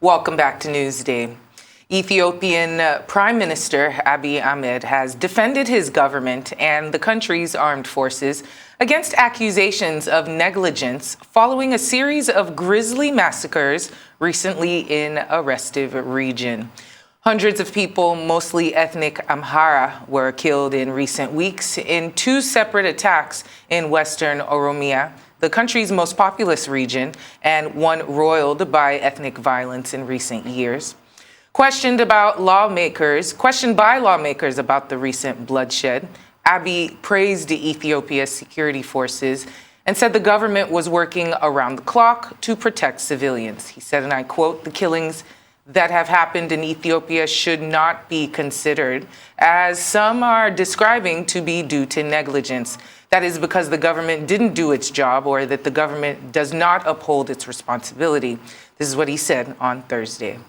Welcome back to Newsday. Ethiopian Prime Minister Abiy Ahmed has defended his government and the country's armed forces against accusations of negligence following a series of grisly massacres recently in a restive region. Hundreds of people, mostly ethnic Amhara, were killed in recent weeks in two separate attacks in western Oromia, the country's most populous region, and one roiled by ethnic violence in recent years. Questioned by lawmakers about the recent bloodshed, Abiy praised Ethiopia's security forces and said the government was working around the clock to protect civilians. He said, and I quote, "The killings that have happened in Ethiopia should not be considered, as some are describing, to be due to negligence. That is because the government didn't do its job or that the government does not uphold its responsibility." This is what he said on Thursday.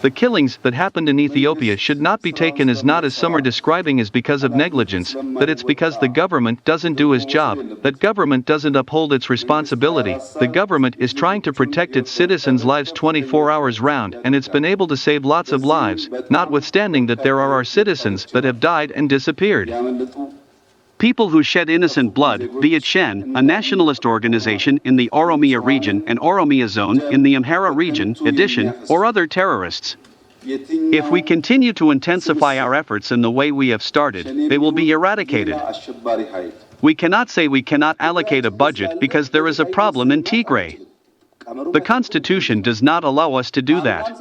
The killings that happened in Ethiopia should not be taken as not as some are describing as because of negligence, that it's because the government doesn't do its job, that government doesn't uphold its responsibility. The government is trying to protect its citizens' lives 24 hours round, and it's been able to save lots of lives, notwithstanding that there are our citizens that have died and disappeared. People who shed innocent blood, be it Shen, a nationalist organization in the Oromia region and Oromia zone in the Amhara region, addition, or other terrorists. If we continue to intensify our efforts in the way we have started, they will be eradicated. We cannot say we cannot allocate a budget because there is a problem in Tigray. The Constitution does not allow us to do that.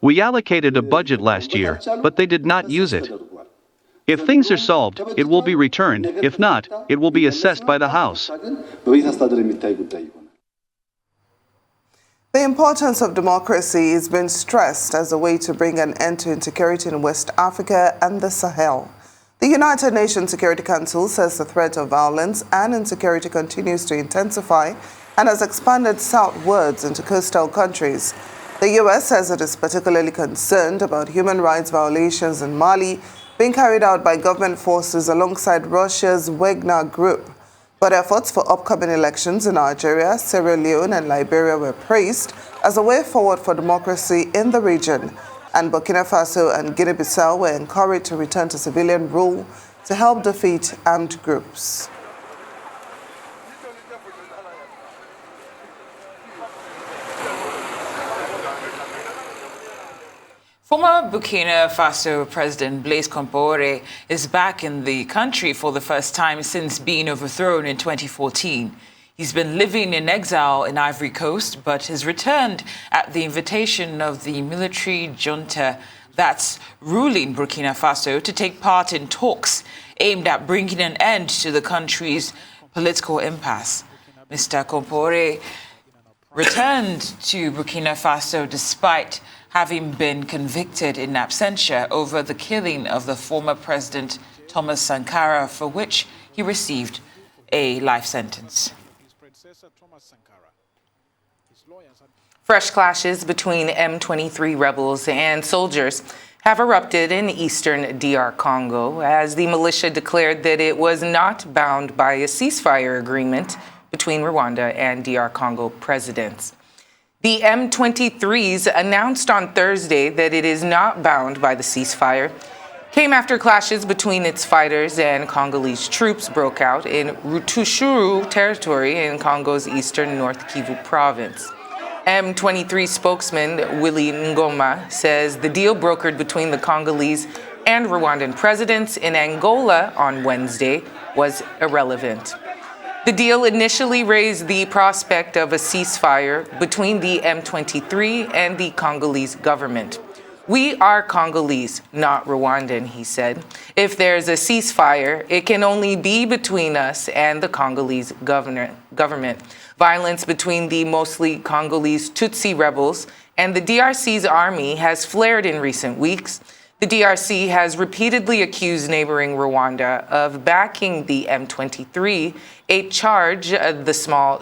We allocated a budget last year, but they did not use it. If things are solved, it will be returned. If not, it will be assessed by the House. The importance of democracy is being stressed as a way to bring an end to insecurity in West Africa and the Sahel. The United Nations Security Council says the threat of violence and insecurity continues to intensify and has expanded southwards into coastal countries. The U.S. says it is particularly concerned about human rights violations in Mali being carried out by government forces alongside Russia's Wagner Group. But efforts for upcoming elections in Algeria, Sierra Leone, and Liberia were praised as a way forward for democracy in the region. And Burkina Faso and Guinea-Bissau were encouraged to return to civilian rule to help defeat armed groups. Former Burkina Faso President Blaise Compaoré is back in the country for the first time since being overthrown in 2014. He's been living in exile in Ivory Coast, but has returned at the invitation of the military junta that's ruling Burkina Faso to take part in talks aimed at bringing an end to the country's political impasse. Mr. Compaoré returned to Burkina Faso despite having been convicted in absentia over the killing of the former president Thomas Sankara, for which he received a life sentence. Fresh clashes between M23 rebels and soldiers have erupted in eastern DR Congo as the militia declared that it was not bound by a ceasefire agreement between Rwanda and DR Congo presidents. The M23s announced on Thursday that it is not bound by the ceasefire, came after clashes between its fighters and Congolese troops broke out in Rutshuru territory in Congo's eastern North Kivu province. M23 spokesman Willy Ngoma says the deal brokered between the Congolese and Rwandan presidents in Angola on Wednesday was irrelevant. The deal initially raised the prospect of a ceasefire between the M23 and the Congolese government. "We are Congolese, not Rwandan," he said. "If there's a ceasefire, it can only be between us and the Congolese government. Violence between the mostly Congolese Tutsi rebels and the DRC's army has flared in recent weeks. The DRC has repeatedly accused neighboring Rwanda of backing the M23, a charge the small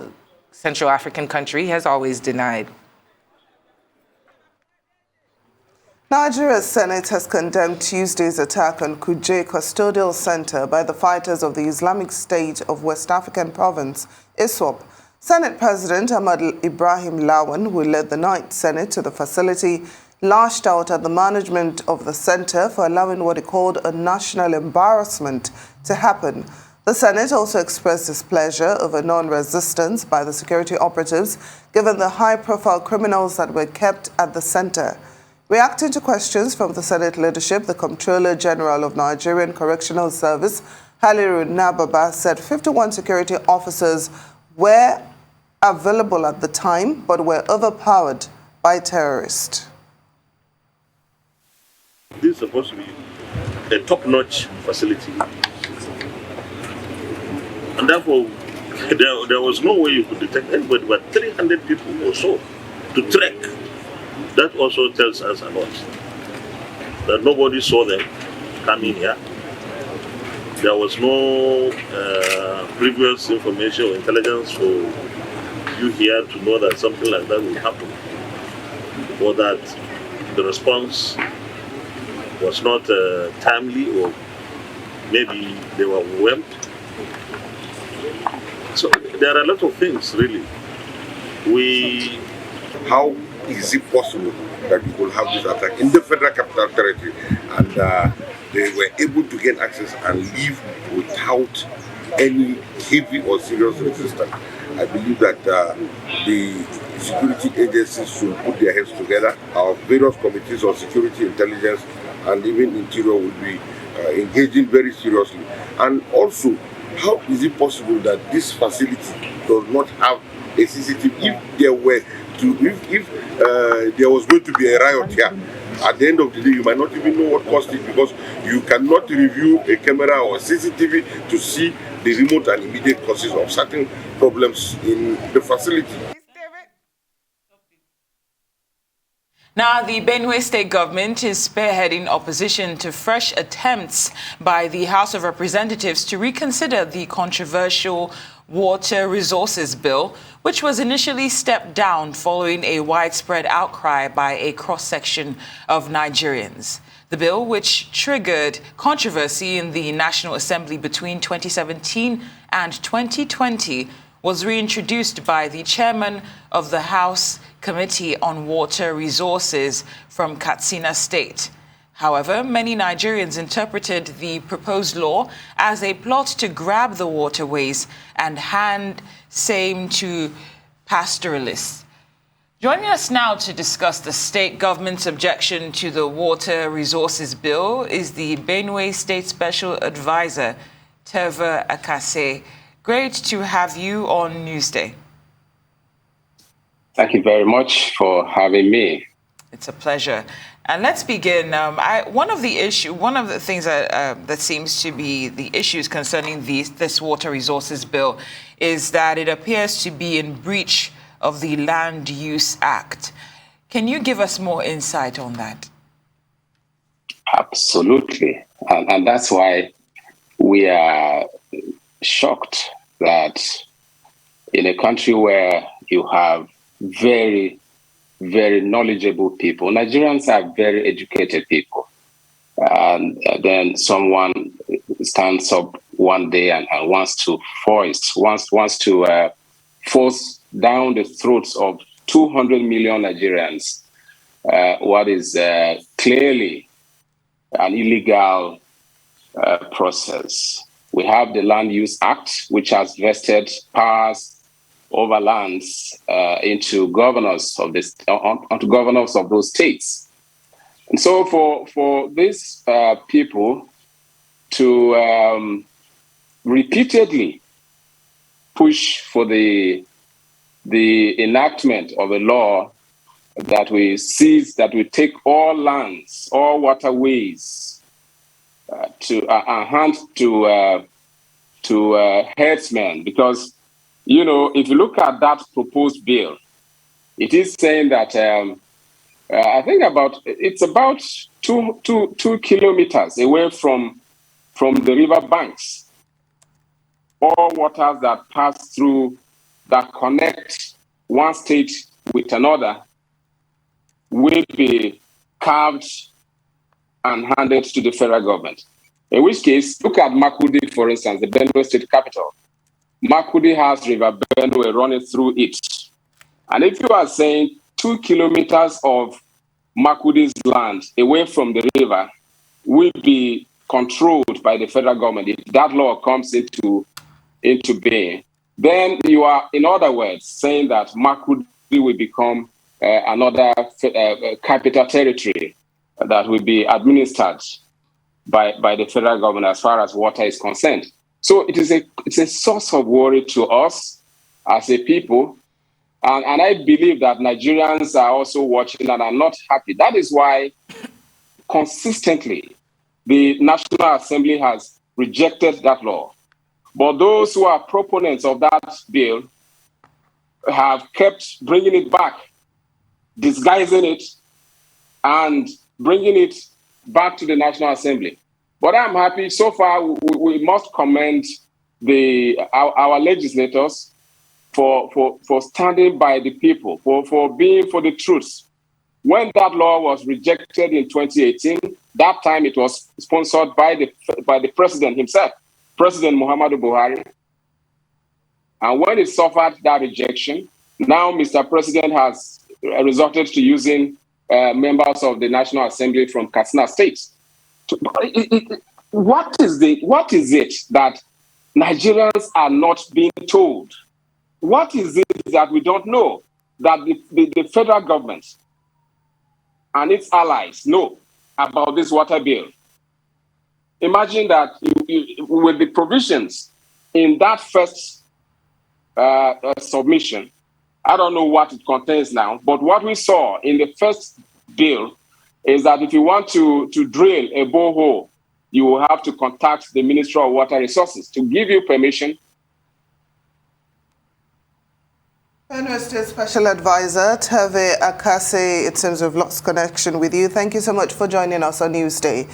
Central African country has always denied. Nigeria's Senate has condemned Tuesday's attack on Kuje Custodial Center by the fighters of the Islamic State of West African Province, ISWAP. Senate President Ahmad Ibrahim Lawan, who led the Ninth Senate to the facility, lashed out at the management of the center for allowing what he called a national embarrassment to happen. The Senate also expressed displeasure over non-resistance by the security operatives, given the high-profile criminals that were kept at the center. Reacting to questions from the Senate leadership, the Comptroller General of Nigerian Correctional Service, Haliru Nababa, said 51 security officers were available at the time but were overpowered by terrorists. This is supposed to be a top-notch facility. And therefore, there was no way you could detect anybody, but 300 people or so to track. That also tells us a lot. That nobody saw them coming here. There was no previous information or intelligence for you here to know that something like that will happen. Or that the response was not timely, or maybe they were overwhelmed. So there are a lot of things, really. How is it possible that we will have this attack in the Federal Capital Territory, and they were able to gain access and leave without any heavy or serious resistance? I believe that the security agencies should put their heads together. Our various committees on security, intelligence, and even interior will be engaging very seriously. And also, how is it possible that this facility does not have a CCTV? If there were if there was going to be a riot here, at the end of the day, you might not even know what caused it, because you cannot review a camera or a CCTV to see the remote and immediate causes of certain problems in the facility. Now, the Benue State government is spearheading opposition to fresh attempts by the House of Representatives to reconsider the controversial Water Resources Bill, which was initially stepped down following a widespread outcry by a cross-section of Nigerians. The bill, which triggered controversy in the National Assembly between 2017 and 2020, was reintroduced by the chairman of the House Committee on Water Resources from Katsina State. However, many Nigerians interpreted the proposed law as a plot to grab the waterways and hand same to pastoralists. Joining us now to discuss the state government's objection to the Water Resources Bill is the Benue State Special Adviser, Terver Asake. Great to have you on Newsday. Thank you very much for having me. It's a pleasure. And let's begin. One of the things that seems to be the issues concerning this Water Resources Bill is that it appears to be in breach of the Land Use Act. Can you give us more insight on that? Absolutely. And that's why we are shocked that in a country where you have very, very knowledgeable people, Nigerians are very educated people, and then someone stands up one day and wants to force down the throats of 200 million Nigerians what is clearly an illegal process. We have the Land Use Act, which has vested powers over lands into governors of onto governors of those states. And so for these people to repeatedly push for the enactment of a law that we take all lands, all waterways to hand to herdsmen, because if you look at that proposed bill, it is saying that I think it's about two kilometers away from the river banks, all waters that pass through, that connect one state with another, will be carved and handed to the federal government. In which case, look at Makudi, for instance, the Benue State capital. Makudi has River Benue running through it. And if you are saying 2 kilometers of Makudi's land away from the river will be controlled by the federal government, if that law comes into being, then you are, in other words, saying that Makudi will become another capital territory that will be administered by the federal government as far as water is concerned. So it's a source of worry to us as a people. And I believe that Nigerians are also watching and are not happy. That is why consistently the National Assembly has rejected that law. But those who are proponents of that bill have kept bringing it back, disguising it, and bringing it back to the National Assembly. But I'm happy. So far, we must commend our legislators for standing by the people, for being for the truth. When that law was rejected in 2018, that time it was sponsored by the president himself, President Muhammadu Buhari. And when it suffered that rejection, now Mr. President has resorted to using members of the National Assembly from Katsina State. What is it that Nigerians are not being told? What is it that we don't know that the federal government and its allies know about this water bill? Imagine that with the provisions in that first submission, I don't know what it contains now, but what we saw in the first bill is that if you want to drill a borehole, you will have to contact the Ministry of Water Resources to give you permission. Benue State Special Adviser Terver Asake, it seems we've lost connection with you. Thank you so much for joining us on Newsday.